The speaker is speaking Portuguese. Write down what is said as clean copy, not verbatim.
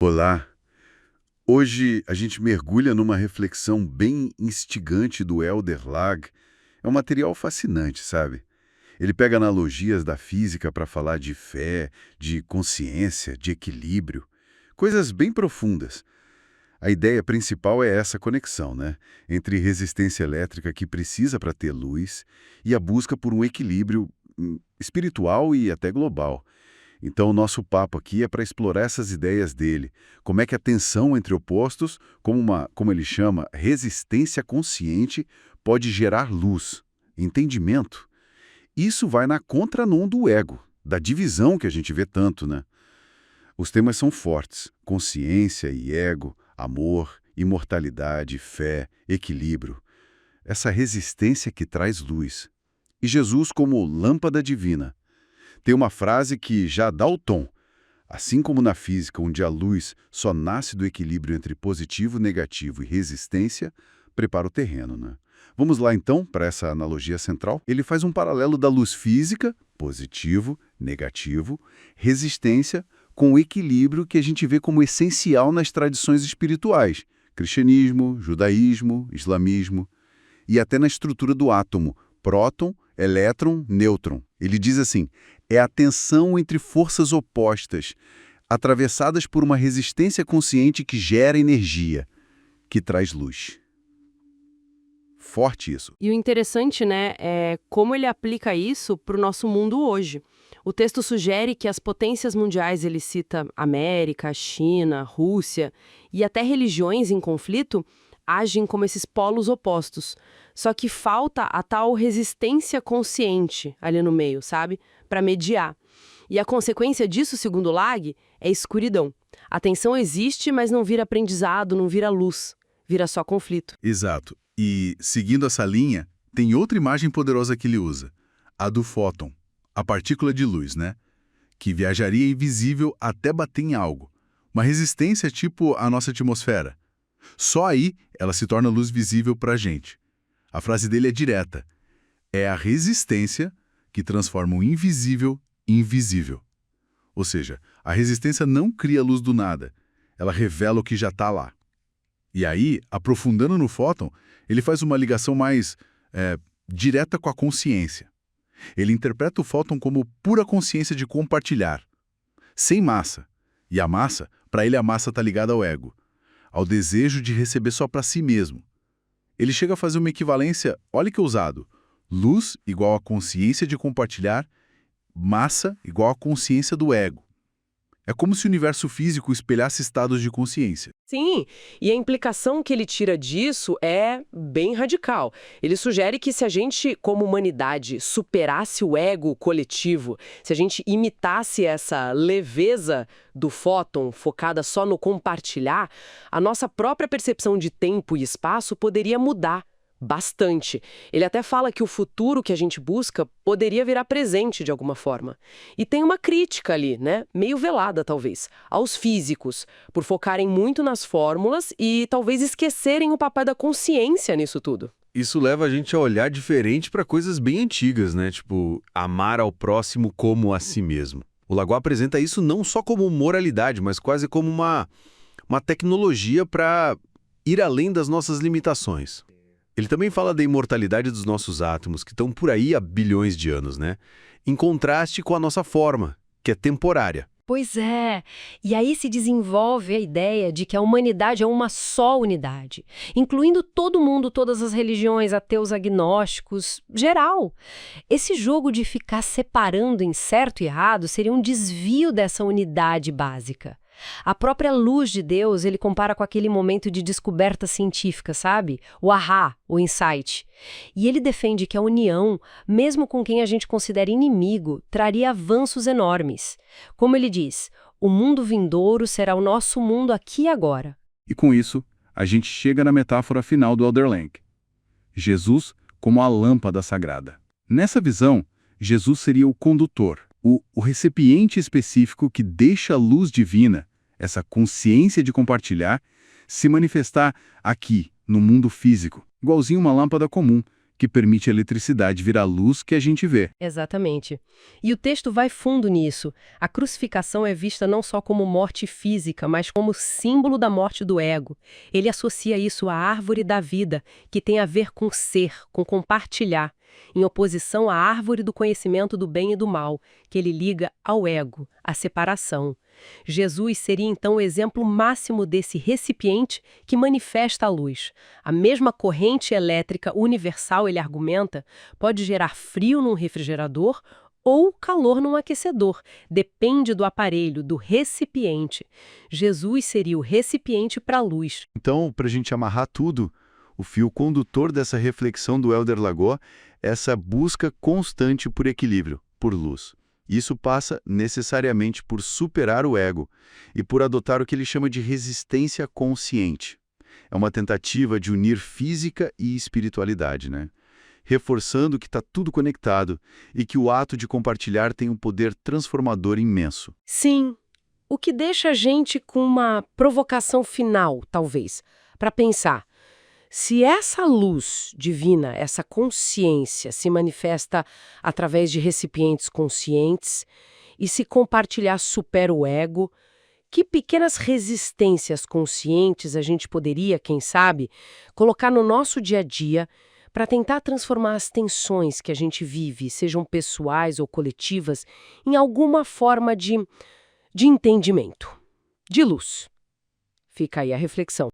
Olá! Hoje a gente mergulha numa reflexão bem instigante do Elder Lag. É um material fascinante, sabe? Ele pega analogias da física para falar de fé, de consciência, de equilíbrio, coisas bem profundas. A ideia principal é essa conexão, né? Entre resistência elétrica que precisa para ter luz e a busca por um equilíbrio espiritual e até global. Então, o nosso papo aqui é para explorar essas ideias dele. Como é que a tensão entre opostos, como ele chama, resistência consciente, pode gerar luz, entendimento. Isso vai na contramão do ego, da divisão que a gente vê tanto, né? Os temas são fortes: consciência e ego, amor, imortalidade, fé, equilíbrio. Essa resistência que traz luz. E Jesus como lâmpada divina. Tem uma frase que já dá o tom. Assim como na física, onde a luz só nasce do equilíbrio entre positivo, negativo e resistência, prepara o terreno, né? Vamos lá então para essa analogia central. Ele faz um paralelo da luz física, positivo, negativo, resistência, com o equilíbrio que a gente vê como essencial nas tradições espirituais, cristianismo, judaísmo, islamismo, e até na estrutura do átomo, próton, elétron, nêutron. Ele diz assim: é a tensão entre forças opostas, atravessadas por uma resistência consciente que gera energia, que traz luz. Forte isso. E o interessante, né, é como ele aplica isso para o nosso mundo hoje. O texto sugere que as potências mundiais, ele cita América, China, Rússia e até religiões em conflito, agem como esses polos opostos. Só que falta a tal resistência consciente ali no meio, sabe? Para mediar. E a consequência disso, segundo Lag, é escuridão. A tensão existe, mas não vira aprendizado, não vira luz. Vira só conflito. Exato. E, seguindo essa linha, tem outra imagem poderosa que ele usa, a do fóton, a partícula de luz, né? Que viajaria invisível até bater em algo. Uma resistência tipo a nossa atmosfera. Só aí ela se torna luz visível para a gente. A frase dele é direta. É a resistência que transforma o invisível em visível. Ou seja, a resistência não cria luz do nada. Ela revela o que já está lá. E aí, aprofundando no fóton, ele faz uma ligação mais direta com a consciência. Ele interpreta o fóton como pura consciência de compartilhar, sem massa. E a massa, para ele a massa está ligada ao ego, ao desejo de receber só para si mesmo. Ele chega a fazer uma equivalência, olha que ousado, luz igual a consciência de compartilhar, massa igual a consciência do ego. É como se o universo físico espelhasse estados de consciência. Sim, e a implicação que ele tira disso é bem radical. Ele sugere que se a gente, como humanidade, superasse o ego coletivo, se a gente imitasse essa leveza do fóton focada só no compartilhar, a nossa própria percepção de tempo e espaço poderia mudar bastante. Ele até fala que o futuro que a gente busca poderia virar presente de alguma forma. E tem uma crítica ali, né, meio velada talvez, aos físicos, por focarem muito nas fórmulas e talvez esquecerem o papel da consciência nisso tudo. Isso leva a gente a olhar diferente para coisas bem antigas, né? Tipo, amar ao próximo como a si mesmo. O Lagoa apresenta isso não só como moralidade, mas quase como uma tecnologia para ir além das nossas limitações. Ele também fala da imortalidade dos nossos átomos, que estão por aí há bilhões de anos, né? Em contraste com a nossa forma, que é temporária. Pois é, e aí se desenvolve a ideia de que a humanidade é uma só unidade, incluindo todo mundo, todas as religiões, ateus, agnósticos, geral. Esse jogo de ficar separando em certo e errado seria um desvio dessa unidade básica. A própria luz de Deus ele compara com aquele momento de descoberta científica, sabe? O ahá, o insight. E ele defende que a união, mesmo com quem a gente considera inimigo, traria avanços enormes. Como ele diz, o mundo vindouro será o nosso mundo aqui e agora. E com isso, a gente chega na metáfora final do Elder Lag. Jesus como a lâmpada sagrada. Nessa visão, Jesus seria o condutor, o recipiente específico que deixa a luz divina, essa consciência de compartilhar, se manifestar aqui, no mundo físico, igualzinho uma lâmpada comum, que permite a eletricidade virar luz que a gente vê. Exatamente. E o texto vai fundo nisso. A crucificação é vista não só como morte física, mas como símbolo da morte do ego. Ele associa isso à árvore da vida, que tem a ver com ser, com compartilhar, em oposição à árvore do conhecimento do bem e do mal, que ele liga ao ego, à separação. Jesus seria então o exemplo máximo desse recipiente que manifesta a luz. A mesma corrente elétrica universal, ele argumenta, pode gerar frio num refrigerador ou calor num aquecedor. Depende do aparelho, do recipiente. Jesus seria o recipiente para a luz. Então, para a gente amarrar tudo, o fio condutor dessa reflexão do Hélder Lagó é essa busca constante por equilíbrio, por luz. Isso passa necessariamente por superar o ego e por adotar o que ele chama de resistência consciente. É uma tentativa de unir física e espiritualidade, né? Reforçando que está tudo conectado e que o ato de compartilhar tem um poder transformador imenso. Sim, o que deixa a gente com uma provocação final, talvez, para pensar. Se essa luz divina, essa consciência, se manifesta através de recipientes conscientes e se compartilhar supera o ego, que pequenas resistências conscientes a gente poderia, quem sabe, colocar no nosso dia a dia para tentar transformar as tensões que a gente vive, sejam pessoais ou coletivas, em alguma forma de entendimento, de luz. Fica aí a reflexão.